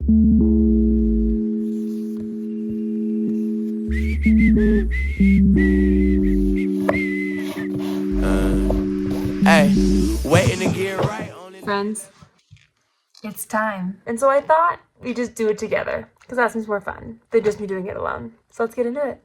Hey, waiting to get right on it. Friends, it's time. And so I thought we just do it together because that seems more fun than just me doing it alone. So let's get into it.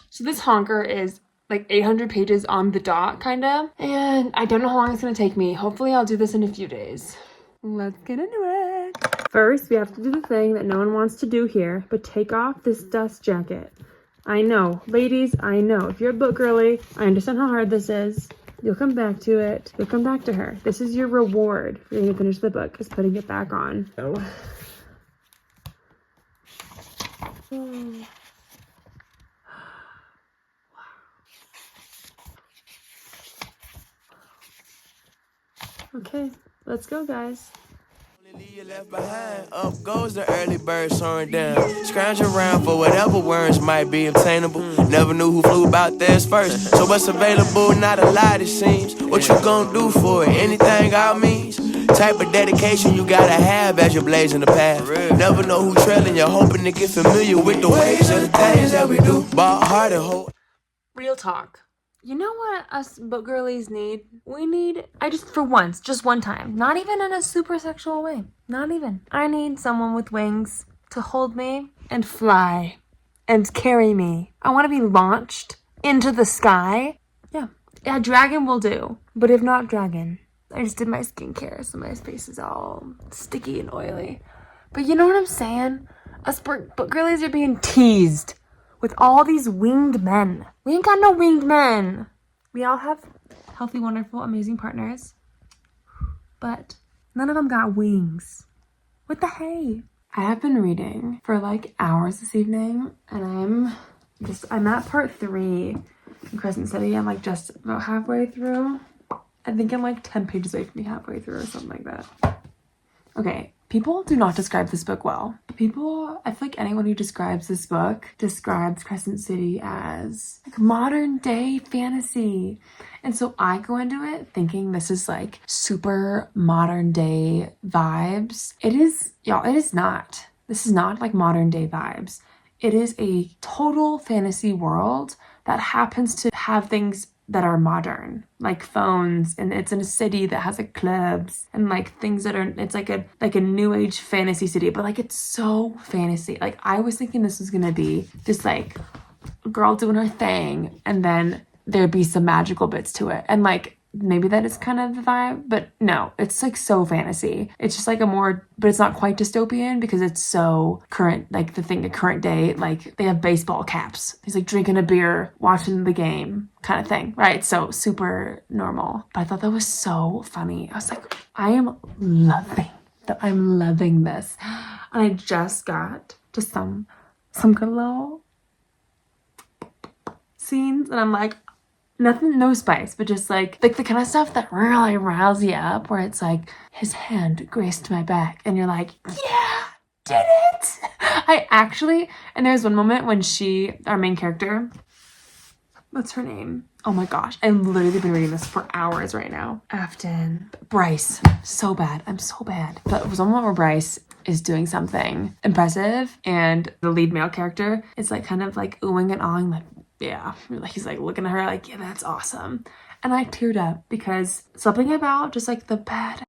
So this honker is like 800 pages on the dot, kind of. And I don't know how long it's going to take me. Hopefully I'll do this in a few days. Let's get into it. First, we have to do the thing that no one wants to do here, but take off this dust jacket. I know, ladies, I know. If you're a book girly, I understand how hard this is. You'll come back to it. You'll come back to her. This is your reward for you to finish the book, is putting it back on. Oh. Okay, let's go, guys. You left behind. Up goes the early bird soaring down. Scrounge around for whatever worms might be obtainable. Never knew who flew about theirs first. So what's available, not a lot it seems. What you gonna do for it? Anything out means. Type of dedication you gotta have as you're blazing the path. Never know who trailing you, hoping to get familiar with the ways of the things that we do. Ball hard and hold. Real talk. You know what us book girlies need? We need, for once, just one time, not even in a super sexual way, not even. I need someone with wings to hold me and fly and carry me. I want to be launched into the sky. Yeah, dragon will do, but if not dragon. I just did my skincare, so my face is all sticky and oily. But you know what I'm saying? Us book girlies are being teased with all these winged men. We ain't got no winged men. We all have healthy, wonderful, amazing partners. But none of them got wings. What the hey? I have been reading for like hours this evening, and I'm at part 3 in Crescent City. I'm like just about halfway through. I think I'm like 10 pages away from being halfway through or something like that. Okay. People do not describe this book well. I feel like anyone who describes this book describes Crescent City as like modern day fantasy. And so I go into it thinking this is like super modern day vibes. It is not. This is not like modern day vibes. It is a total fantasy world that happens to have things that are modern, like phones, and it's in a city that has like clubs and like things that are, it's like a new age fantasy city, but like it's so fantasy. Like I was thinking this was gonna be just like a girl doing her thing, and then there'd be some magical bits to it, and like maybe that is kind of the vibe, but no, it's like so fantasy. It's just like but it's not quite dystopian because it's so current, like the thing, a current day, like they have baseball caps. He's like drinking a beer, watching the game kind of thing, right? So super normal. But I thought that was so funny. I was like, I'm loving this. And I just got to some good little scenes, and I'm like, nothing, no spice, but just like the kind of stuff that really riles you up, where it's like, his hand graced my back, and you're like, yeah, did it. And there's one moment when our main character, what's her name? Oh my gosh, I've literally been reading this for hours right now. Bryce, so bad. I'm so bad. But it was one moment where Bryce is doing something impressive, and the lead male character is like kind of like oohing and ahhing, like, yeah, like he's like looking at her like, yeah, that's awesome. And I teared up because something about just like the bad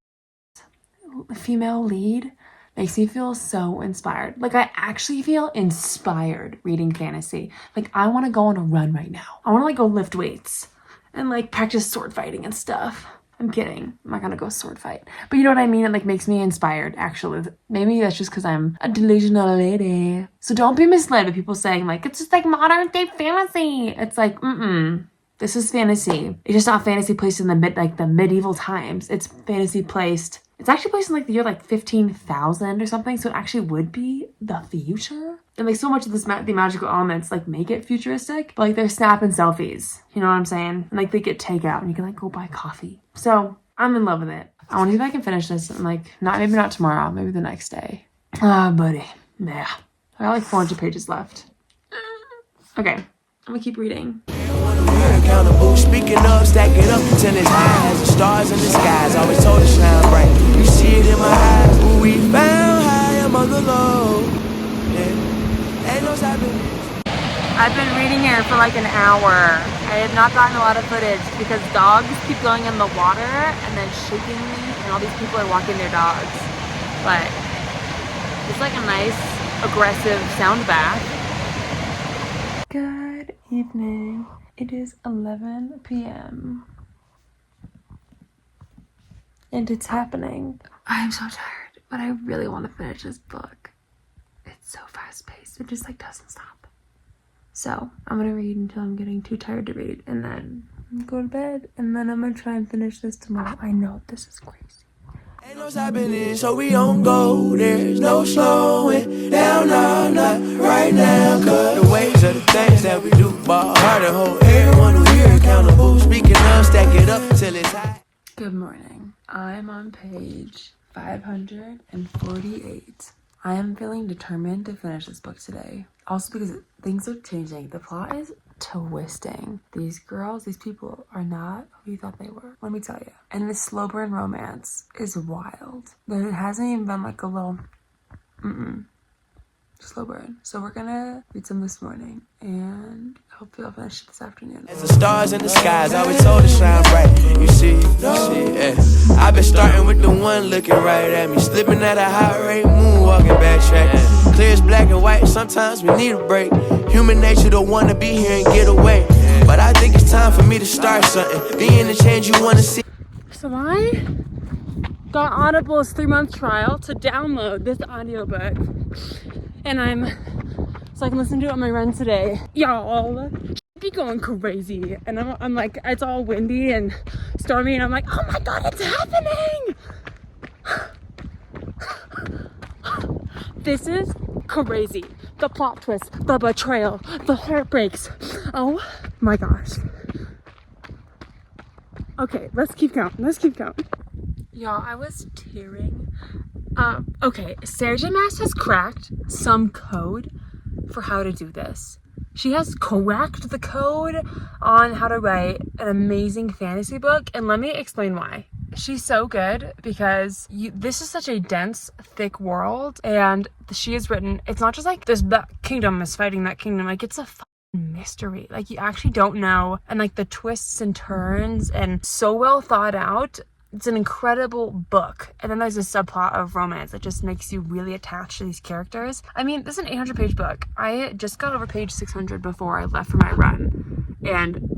female lead makes me feel so inspired. Like I actually feel inspired reading fantasy. Like I want to go on a run right now. I want to like go lift weights and like practice sword fighting and stuff. I'm kidding. I'm not gonna go sword fight. But you know what I mean? It like makes me inspired, actually. Maybe that's just because I'm a delusional lady. So don't be misled by people saying like, it's just like modern day fantasy. It's like, this is fantasy. It's just not fantasy placed in the medieval times. It's fantasy placed. It's actually placed in like the year like 15,000 or something. So it actually would be the future. And like so much of the magical elements like make it futuristic, but like they're snapping selfies. You know what I'm saying? And like they get takeout and you can like go buy coffee. So I'm in love with it. I want to see if I can finish this and like maybe not tomorrow, maybe the next day. Ah, buddy. Yeah. I got like 400 pages left. Okay. I'm gonna keep reading. Accountable. Speaking of, stack it up until it's high as the stars in the skies. Always told us shine bright. You see it in my eyes. Who we found high on the low. Yeah. Ain't no stopping. I've been reading here for like an hour. I have not gotten a lot of footage because dogs keep going in the water and then shaking me, and all these people are walking their dogs. But it's like a nice, aggressive sound bath. Good evening. It is 11 p.m. and it's happening. I am so tired, but I really want to finish this book. It's so fast-paced. It just like doesn't stop. So I'm gonna read until I'm getting too tired to read, and then go to bed, and then I'm gonna try and finish this tomorrow. I know this is crazy. Ain't no stopping, so we don't go. There's no slowing down, no, not right now. Cause the ways of the things that we do, ball hard to hold everyone who here accountable. Speaking of, stack it up till it's high. Good morning. I'm on page 548. I am feeling determined to finish this book today. Also because things are changing. The plot is twisting. These girls, these people are not who you thought they were. Let me tell you. And this slow burn romance is wild. There hasn't even been like a little slow burn. So we're gonna read some this morning, and hopefully I'll finish it this afternoon. As the stars in the skies, always told to shine bright. You see, yeah. I've been starting with the one looking right at me, slipping at a high rate, moonwalking backtrack. Clear as black and white, sometimes we need a break. Human nature don't wanna be here and get away, but I think it's time for me to start something. Being the change you wanna see. So I got Audible's 3-month trial to download this audiobook, and so I can listen to it on my run today. Y'all be going crazy, and I'm like, it's all windy and stormy, and I'm like, oh my god, it's happening. This is crazy. The plot twist, the betrayal, the heartbreaks. Oh my gosh. Okay, let's keep going. Y'all, I was tearing. Okay, Sarah J. Maas has cracked some code for how to do this. She has cracked the code on how to write an amazing fantasy book, and let me explain why. She's so good because this is such a dense, thick world, and she has written, it's not just like that kingdom is fighting that kingdom, like it's a mystery. Like you actually don't know, and like the twists and turns, and so well thought out. It's an incredible book. And then there's a subplot of romance that just makes you really attached to these characters. I mean, this is an 800-page book. I just got over page 600 before I left for my run. And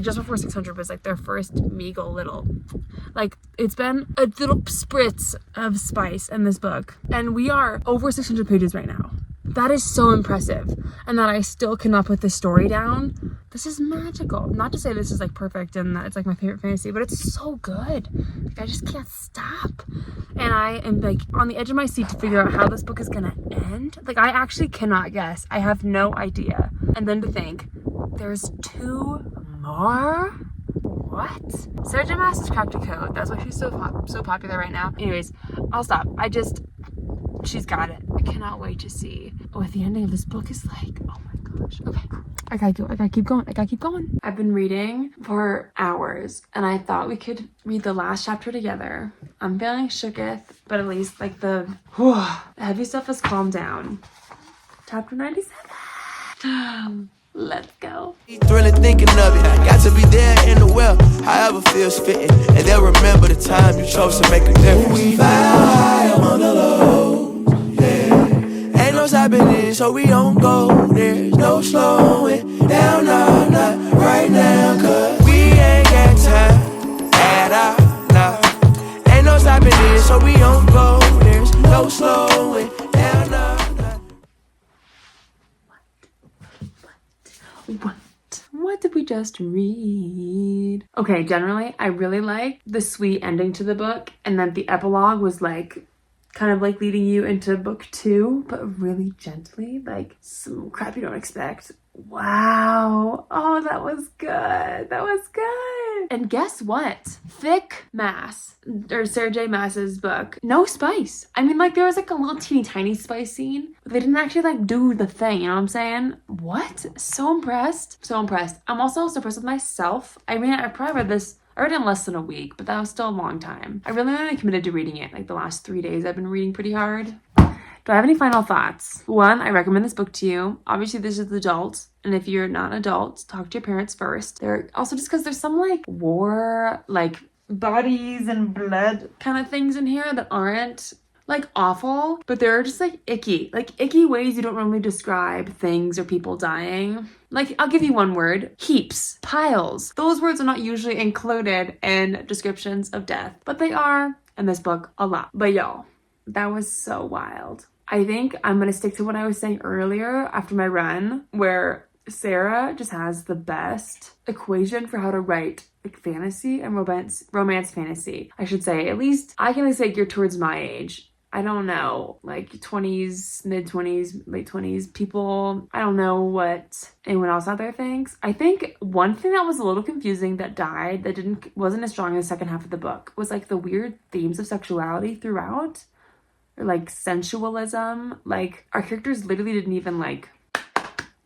just before 600 was like their first meagle little, like it's been a little spritz of spice in this book. And we are over 600 pages right now. That is so impressive. And that I still cannot put this story down. This is magical. Not to say this is like perfect and that it's like my favorite fantasy, but it's so good. Like I just can't stop. And I am like on the edge of my seat to figure out how this book is gonna end. Like I actually cannot guess. I have no idea. And then to think, there's 2 more? What? Sarah J. Maas has cracked a code. That's why she's so popular right now. Anyways, I'll stop. She's got it. I cannot wait to see what the ending of this book is like. Oh my gosh. Okay. I gotta keep going. I've been reading for hours, and I thought we could read the last chapter together. I'm feeling shooketh, but at least like the heavy stuff has calmed down. Chapter 97. Let's go. Thrilling thinking of it. Got to be there in the well, however feels fitting. And they'll remember the time you chose to make a difference. We fly high, I'm on the low. Yeah. Ain't no stopping, so we don't go. There's no slowing down, no, not right now. Cause we ain't got time at all, nah. Ain't no stopping, so we don't go. There's no slowing down, no. What did we just read? Okay, generally, I really like the sweet ending to the book, and then the epilogue was like kind of like leading you into book 2, but really gently, like some crap you don't expect. Wow. Oh, that was good. And guess what? Thick Maas, or Sarah J. Maas's book, no spice. I mean, like there was like a little teeny tiny spice scene, but they didn't actually like do the thing, you know what I'm saying? What? So impressed. I'm also so impressed with myself. I mean, I probably read this I read it in less than a week, but that was still a long time. I really only committed to reading it like the last 3 days. I've been reading pretty hard. Do I have any final thoughts? One, I recommend this book to you. Obviously, this is adult, and if you're not an adult, talk to your parents first. There also just because there's some like war, like bodies and blood kind of things in here that aren't like awful, but they're just like icky ways you don't normally describe things or people dying. Like, I'll give you one word: heaps, piles. Those words are not usually included in descriptions of death, but they are in this book a lot. But y'all, that was so wild. I think I'm going to stick to what I was saying earlier after my run, where Sarah just has the best equation for how to write like fantasy and romance fantasy. I should say, at least I can say geared towards my age. I don't know, like 20s, mid 20s, late 20s people. I don't know what anyone else out there thinks. I think one thing that was a little confusing that died, that wasn't as strong in the second half of the book, was like the weird themes of sexuality throughout. Or like sensualism. Like, our characters literally didn't even like,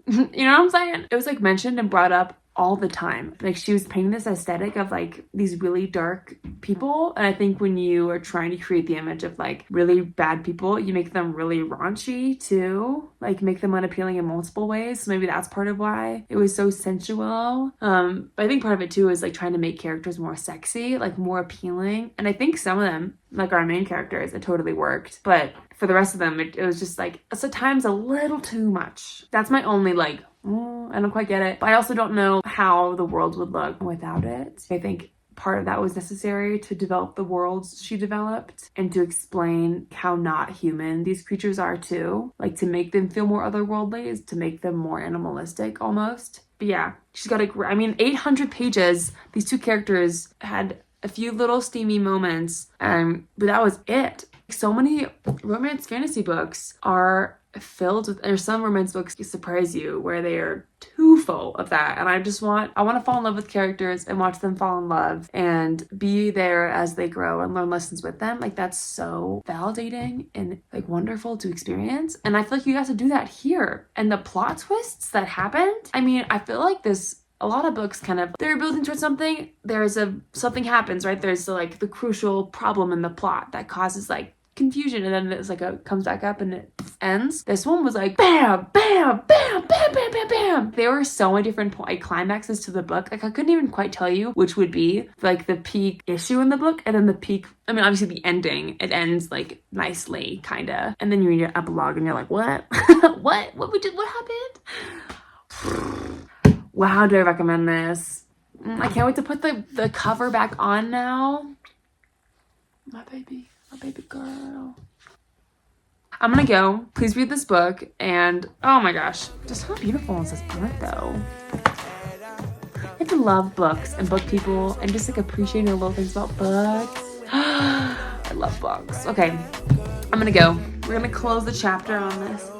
you know what I'm saying? It was like mentioned and brought up all the time. Like, she was painting this aesthetic of like these really dark people, and I think when you are trying to create the image of like really bad people, you make them really raunchy too, like make them unappealing in multiple ways. So maybe that's part of why it was so sensual. But I think part of it too is like trying to make characters more sexy, like more appealing, and I think some of them, like our main characters, it totally worked, but for the rest of them it was just like at times a little too much. That's my only like, I don't quite get it. But I also don't know how the world would look without it. I think part of that was necessary to develop the worlds she developed and to explain how not human these creatures are too. Like, to make them feel more otherworldly is to make them more animalistic almost. But yeah, she's got 800 pages. These two characters had a few little steamy moments, but that was it. So many romance fantasy books are filled with, or some romance books surprise you where they are too full of that, and I want to fall in love with characters and watch them fall in love and be there as they grow and learn lessons with them. Like, that's so validating and like wonderful to experience, and I feel like you got to do that here. And the plot twists that happened, I mean, I feel like a lot of books kind of, they're building towards something, something happens, right? There's the crucial problem in the plot that causes like confusion, and then it's like comes back up and it ends. This one was like bam, bam, bam, bam, bam, bam, bam. There were so many different climaxes to the book. Like, I couldn't even quite tell you which would be like the peak issue in the book, and then the peak, I mean, obviously the ending, it ends like nicely, kinda, and then you read your epilogue and you're like, what? what happened? Wow, do I recommend this? I can't wait to put the cover back on now. My baby girl. I'm gonna go. Please read this book, and oh my gosh, just how beautiful is this book though? I have to love books and book people and just like appreciating the little things about books. I love books. Okay, I'm gonna go. We're gonna close the chapter on this.